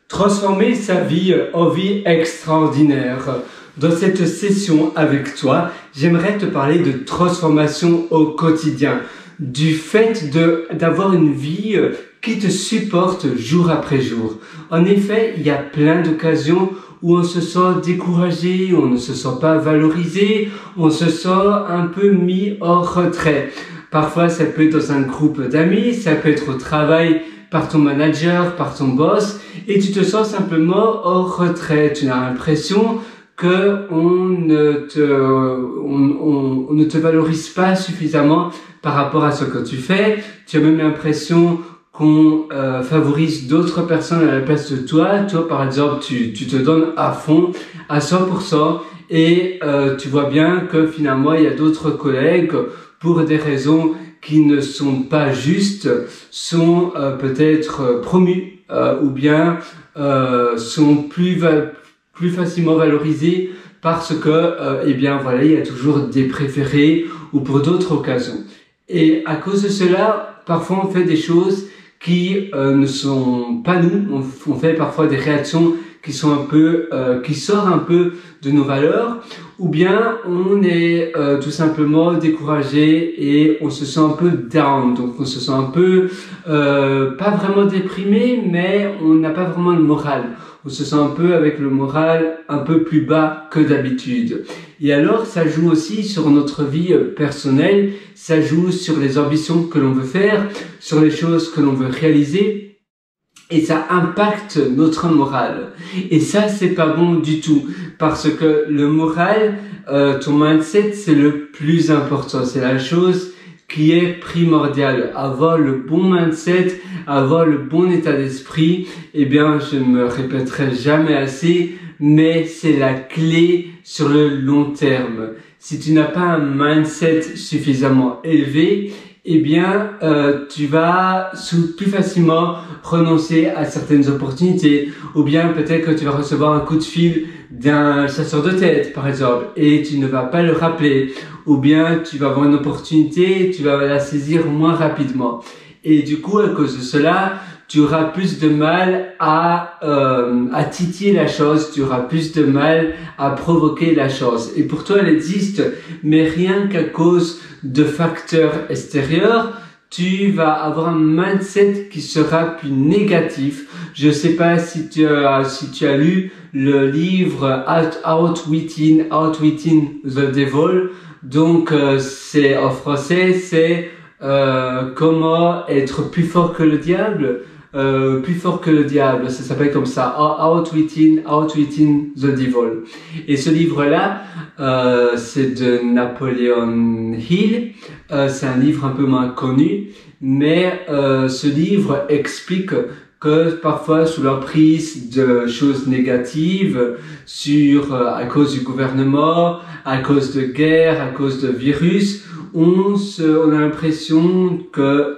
Transformer sa vie en vie extraordinaire. Dans cette session avec toi, j'aimerais te parler de transformation au quotidien, du fait d'avoir une vie qui te supporte jour après jour. En effet, il y a plein d'occasions où on se sent découragé, on ne se sent pas valorisé, on se sent un peu mis hors retrait. Parfois, ça peut être dans un groupe d'amis, ça peut être au travail, par ton manager, par ton boss, et tu te sens simplement hors retrait. Tu as l'impression que on ne te valorise pas suffisamment par rapport à ce que tu fais. Tu as même l'impression qu'on favorise d'autres personnes à la place de toi. Toi, par exemple, tu te donnes à fond, à 100%, et tu vois bien que finalement, il y a d'autres collègues, pour des raisons qui ne sont pas justes, sont peut-être promus ou bien sont plus facilement valorisés parce que eh bien voilà, il y a toujours des préférés ou pour d'autres occasions. Et à cause de cela, parfois on fait des choses qui ne sont pas nous. On fait parfois des réactions qui sont un peu qui sortent un peu de nos valeurs, ou bien on est tout simplement découragé et on se sent un peu down, donc on se sent un peu pas vraiment déprimé, mais on n'a pas vraiment le moral. On se sent un peu avec le moral un peu plus bas que d'habitude. Et alors, ça joue aussi sur notre vie personnelle, ça joue sur les ambitions que l'on veut faire, sur les choses que l'on veut réaliser. Et ça impacte notre moral. Et ça, c'est pas bon du tout. Parce que le moral, ton mindset, c'est le plus important. C'est la chose qui est primordiale. Avoir le bon mindset, avoir le bon état d'esprit, eh bien, je ne me répéterai jamais assez, mais c'est la clé sur le long terme. Si tu n'as pas un mindset suffisamment élevé, eh bien, tu vas plus facilement renoncer à certaines opportunités, ou bien peut-être que tu vas recevoir un coup de fil d'un chasseur de tête, par exemple, et tu ne vas pas le rappeler, ou bien tu vas avoir une opportunité, tu vas la saisir moins rapidement. Et du coup, à cause de cela, tu auras plus de mal à titiller la chose, tu auras plus de mal à provoquer la chose. Et pour toi, elle existe, mais rien qu'à cause de facteurs extérieurs, tu vas avoir un mindset qui sera plus négatif. Je sais pas si tu as lu le livre Outwitting the Devil. Donc, c'est en français, c'est comment être plus fort que le diable. Ça s'appelle comme ça, Outwitting the Devil. Et ce livre-là, c'est de Napoleon Hill. C'est un livre un peu moins connu, mais ce livre explique que parfois, sous l'emprise de choses négatives, à cause du gouvernement, à cause de guerre, à cause de virus, on a l'impression que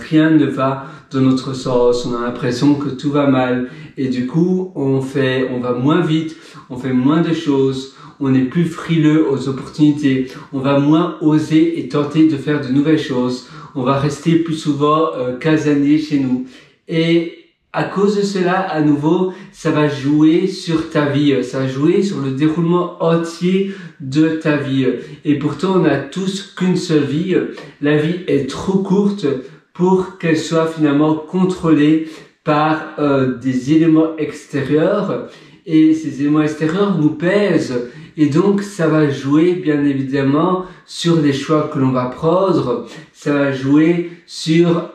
rien ne va dans notre sens, on a l'impression que tout va mal, et du coup on va moins vite, on fait moins de choses, on est plus frileux aux opportunités, on va moins oser et tenter de faire de nouvelles choses, on va rester plus souvent casanier chez nous. Et à cause de cela, à nouveau, ça va jouer sur ta vie, ça va jouer sur le déroulement entier de ta vie. Et pourtant, on n'a tous qu'une seule vie. La vie est trop courte pour qu'elle soit finalement contrôlée par des éléments extérieurs. Et ces éléments extérieurs nous pèsent. Et donc, ça va jouer, bien évidemment, sur les choix que l'on va prendre. Ça va jouer sur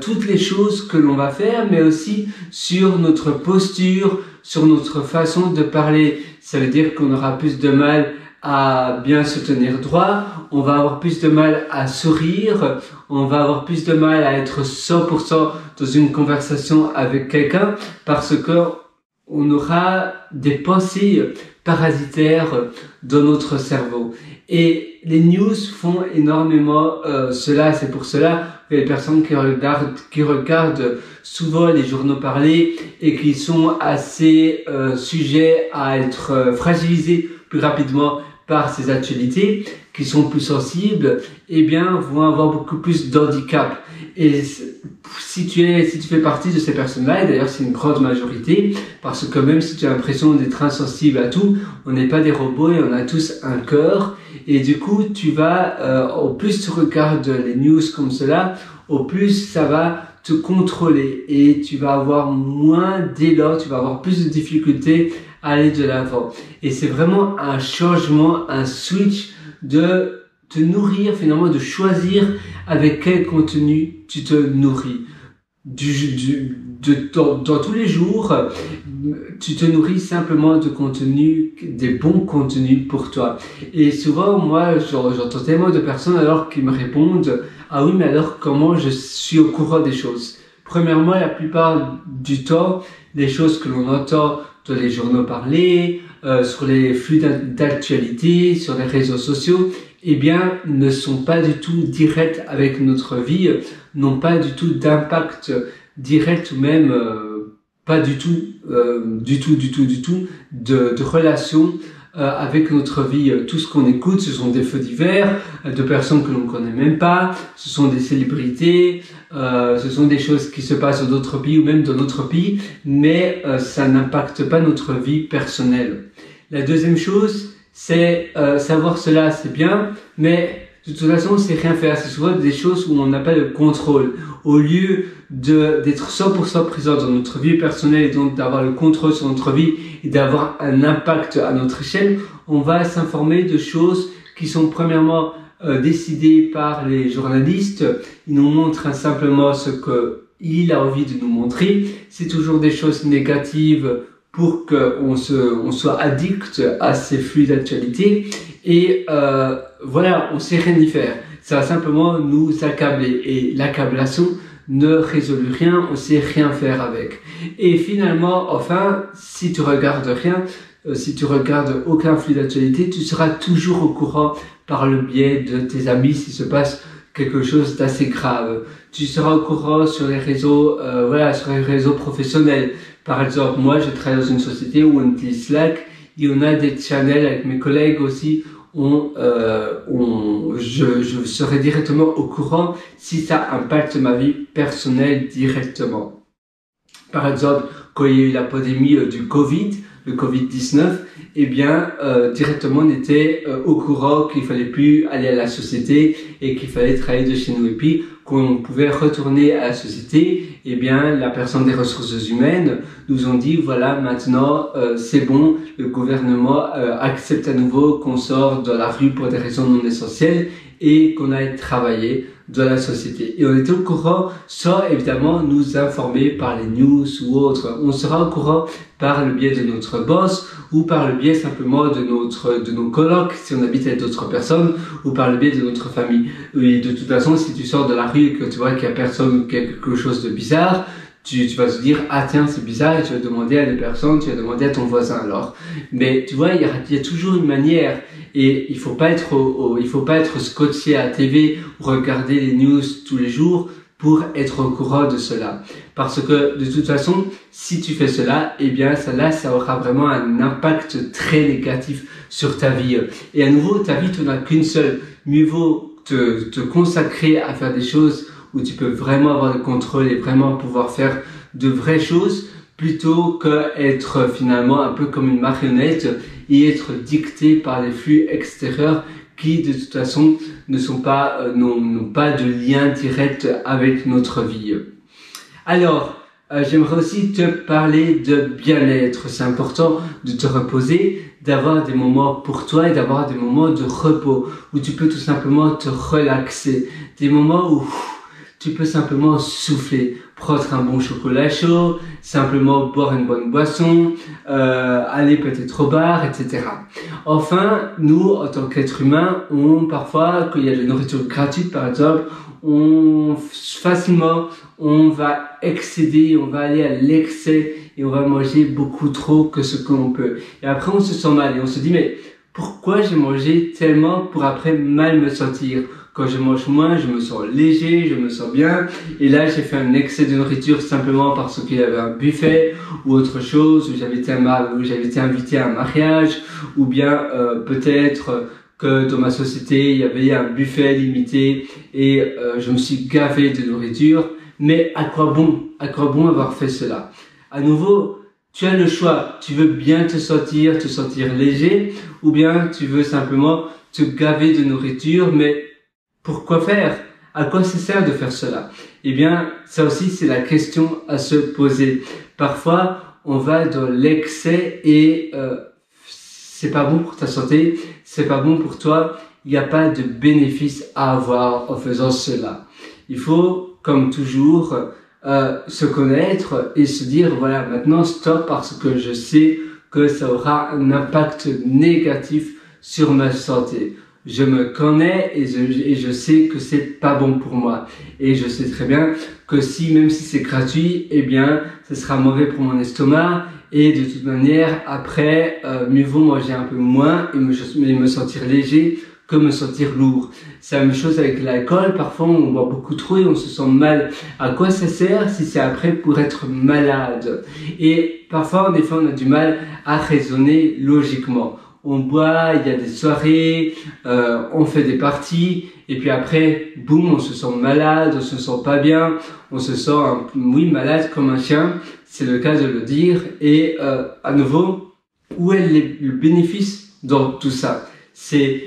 toutes les choses que l'on va faire, mais aussi sur notre posture, sur notre façon de parler. Ça veut dire qu'on aura plus de mal à bien se tenir droit, on va avoir plus de mal à sourire, on va avoir plus de mal à être 100% dans une conversation avec quelqu'un, parce que on aura des pensées parasitaires dans notre cerveau. Et les news font énormément cela. C'est pour cela que les personnes qui regardent souvent les journaux parlés et qui sont assez sujets à être fragilisés plus rapidement par ces actualités, qui sont plus sensibles, eh bien, vont avoir beaucoup plus d'handicap. Et si tu fais partie de ces personnes-là, et d'ailleurs c'est une grande majorité, parce que même si tu as l'impression d'être insensible à tout, on n'est pas des robots et on a tous un cœur. Et du coup, tu vas, au plus tu regardes les news comme cela, au plus ça va te contrôler et tu vas avoir moins d'élan, tu vas avoir plus de difficultés à aller de l'avant. Et c'est vraiment un changement, un switch de te nourrir, finalement, de choisir avec quel contenu tu te nourris. Dans tous les jours, tu te nourris simplement de contenu, des bons contenus pour toi. Et souvent, moi, j'entends tellement de personnes alors qui me répondent « Ah oui, mais alors comment je suis au courant des choses ?» Premièrement, la plupart du temps, les choses que l'on entend dans les journaux parler, sur les flux d'actualité, sur les réseaux sociaux, eh bien, ne sont pas du tout directs avec notre vie, n'ont pas du tout d'impact direct ou même pas du tout de relation avec notre vie. Tout ce qu'on écoute, ce sont des faits divers de personnes que l'on ne connaît même pas, ce sont des célébrités, ce sont des choses qui se passent dans d'autres pays ou même dans notre pays, mais ça n'impacte pas notre vie personnelle. La deuxième chose, c'est savoir cela, c'est bien, mais de toute façon, c'est rien faire. C'est souvent des choses où on n'a pas de contrôle. Au lieu d'être 100% présent dans notre vie personnelle et donc d'avoir le contrôle sur notre vie et d'avoir un impact à notre échelle, on va s'informer de choses qui sont premièrement décidées par les journalistes. Ils nous montrent simplement ce qu'il a envie de nous montrer. C'est toujours des choses négatives pour qu'on soit addict à ces flux d'actualité. Et voilà, on sait rien y faire. Ça va simplement nous accabler. Et l'accablation ne résout rien, on sait rien faire avec. Et finalement, enfin, si tu regardes rien, si tu regardes aucun flux d'actualité, tu seras toujours au courant par le biais de tes amis s'il se passe quelque chose d'assez grave. Tu seras au courant sur les réseaux, sur les réseaux professionnels. Par exemple, moi, je travaille dans une société où on utilise Slack et on a des channels avec mes collègues aussi. Je serai directement au courant si ça impacte ma vie personnelle directement. Par exemple, quand il y a eu la pandémie du Covid, le Covid-19, eh bien, directement on était au courant qu'il fallait plus aller à la société et qu'il fallait travailler de chez nous. Et puis, quand on pouvait retourner à la société, eh bien, la personne des ressources humaines nous ont dit, voilà, maintenant, c'est bon, le gouvernement accepte à nouveau qu'on sort de la rue pour des raisons non essentielles et qu'on aille travailler dans la société. Et on était au courant sans évidemment nous informer par les news ou autres. On sera au courant par le biais de notre boss ou par le biais simplement de nos colocs si on habite avec d'autres personnes ou par le biais de notre famille. Et de toute façon, si tu sors de la rue et que tu vois qu'il y a personne, quelque chose de bizarre, tu vas te dire, ah tiens, c'est bizarre, et tu vas demander à des personnes, tu vas demander à ton voisin alors. Mais tu vois, il y a toujours une manière, et il faut pas être scotché à la TV ou regarder les news tous les jours pour être au courant de cela. Parce que, de toute façon, si tu fais cela, eh bien, ça aura vraiment un impact très négatif sur ta vie. Et à nouveau, ta vie, tu n'en as qu'une seule. Mieux vaut te consacrer à faire des choses où tu peux vraiment avoir le contrôle et vraiment pouvoir faire de vraies choses plutôt qu'être finalement un peu comme une marionnette et être dicté par les flux extérieurs qui de toute façon n'ont pas de lien direct avec notre vie. Alors, j'aimerais aussi te parler de bien-être. C'est important de te reposer, d'avoir des moments pour toi et d'avoir des moments de repos où tu peux tout simplement te relaxer. Des moments où tu peux simplement souffler, prendre un bon chocolat chaud, simplement boire une bonne boisson, aller peut-être au bar, etc. Enfin, nous, en tant qu'êtres humains, parfois, quand il y a de la nourriture gratuite, par exemple, facilement, on va excéder, on va aller à l'excès et on va manger beaucoup trop que ce qu'on peut. Et après, on se sent mal et on se dit, mais pourquoi j'ai mangé tellement pour après mal me sentir? Quand je mange moins, je me sens léger, je me sens bien. Et là, j'ai fait un excès de nourriture simplement parce qu'il y avait un buffet ou autre chose, ou j'avais été invité à un mariage, ou bien peut-être que dans ma société, il y avait un buffet limité et je me suis gavé de nourriture. Mais à quoi bon avoir fait cela? À nouveau, tu as le choix. Tu veux bien te sentir léger, ou bien tu veux simplement te gaver de nourriture, mais pourquoi faire? À quoi ça sert de faire cela? Eh bien, ça aussi, c'est la question à se poser. Parfois, on va dans l'excès et c'est pas bon pour ta santé, c'est pas bon pour toi. Il n'y a pas de bénéfice à avoir en faisant cela. Il faut, comme toujours, se connaître et se dire, voilà, maintenant stop parce que je sais que ça aura un impact négatif sur ma santé. Je me connais et je sais que c'est pas bon pour moi. Et je sais très bien que même si c'est gratuit, eh bien, ce sera mauvais pour mon estomac. Et de toute manière, après, mieux vaut manger un peu moins et me sentir léger que me sentir lourd. C'est la même chose avec l'alcool. Parfois, on boit beaucoup trop et on se sent mal. À quoi ça sert si c'est après pour être malade? Et parfois, en effet, on a du mal à raisonner logiquement. On boit, il y a des soirées, on fait des parties, et puis après, boum, on se sent malade, on se sent pas bien, on se sent, malade comme un chien, c'est le cas de le dire. Et à nouveau, où est le bénéfice dans tout ça? C'est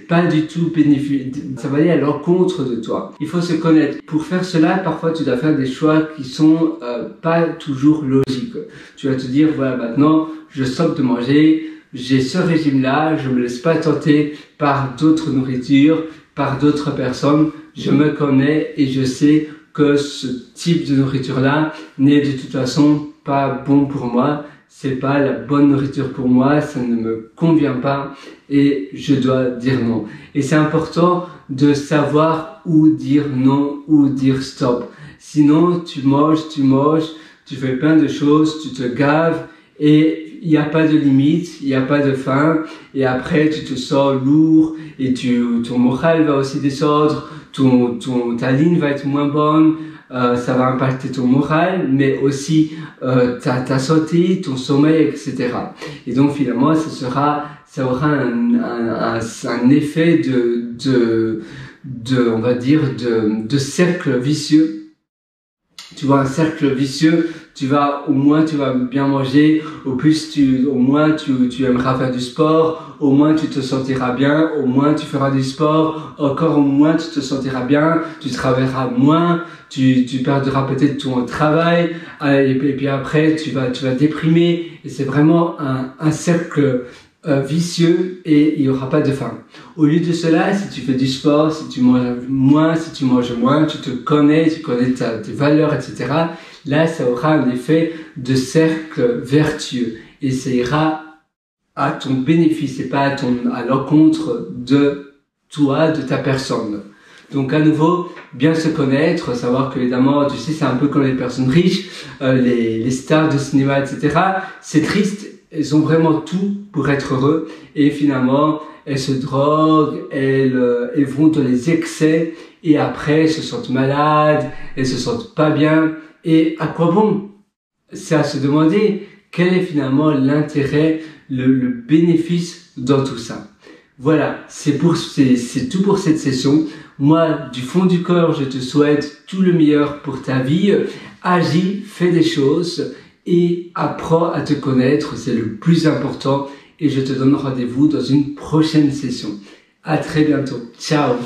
pas du tout bénéfique, ça va aller à l'encontre de toi. Il faut se connaître. Pour faire cela, parfois tu dois faire des choix qui sont pas toujours logiques. Tu vas te dire, voilà, maintenant, je stoppe de manger, j'ai ce régime-là, je me laisse pas tenter par d'autres nourritures, par d'autres personnes. Je me connais et je sais que ce type de nourriture-là n'est de toute façon pas bon pour moi. C'est pas la bonne nourriture pour moi, ça ne me convient pas et je dois dire non. Et c'est important de savoir où dire non, où dire stop. Sinon, tu manges, tu fais plein de choses, tu te gaves et il n'y a pas de limite, il n'y a pas de fin, et après tu te sens lourd et ton moral va aussi descendre, ta ligne va être moins bonne, ça va impacter ton moral, mais aussi ta santé, ton sommeil, etc. Et donc finalement, ça aura un effet on va dire, de cercle vicieux. Tu vois, un cercle vicieux, au moins tu vas bien manger, au moins tu aimeras faire du sport, au moins tu te sentiras bien, au moins tu feras du sport, encore au moins tu te sentiras bien, tu travailleras moins, tu perdras peut-être ton travail, et puis après tu vas déprimer, et c'est vraiment un cercle vicieux et il n'y aura pas de fin. Au lieu de cela, si tu fais du sport, si tu manges moins, tu te connais, tes valeurs, etc. Là, ça aura un effet de cercle vertueux et ça ira à ton bénéfice et pas à l'encontre de toi, de ta personne. Donc à nouveau, bien se connaître, savoir que évidemment, tu sais, c'est un peu comme les personnes riches, les stars de cinéma, etc. C'est triste. Elles ont vraiment tout pour être heureux et finalement elles se droguent, elles vont dans les excès et après elles se sentent malades, elles se sentent pas bien. Et à quoi bon? C'est à se demander quel est finalement l'intérêt, le bénéfice dans tout ça. Voilà, c'est tout pour cette session. Moi, du fond du cœur, je te souhaite tout le meilleur pour ta vie. Agis, fais des choses et apprends à te connaître, c'est le plus important. Et je te donne rendez-vous dans une prochaine session. À très bientôt. Ciao!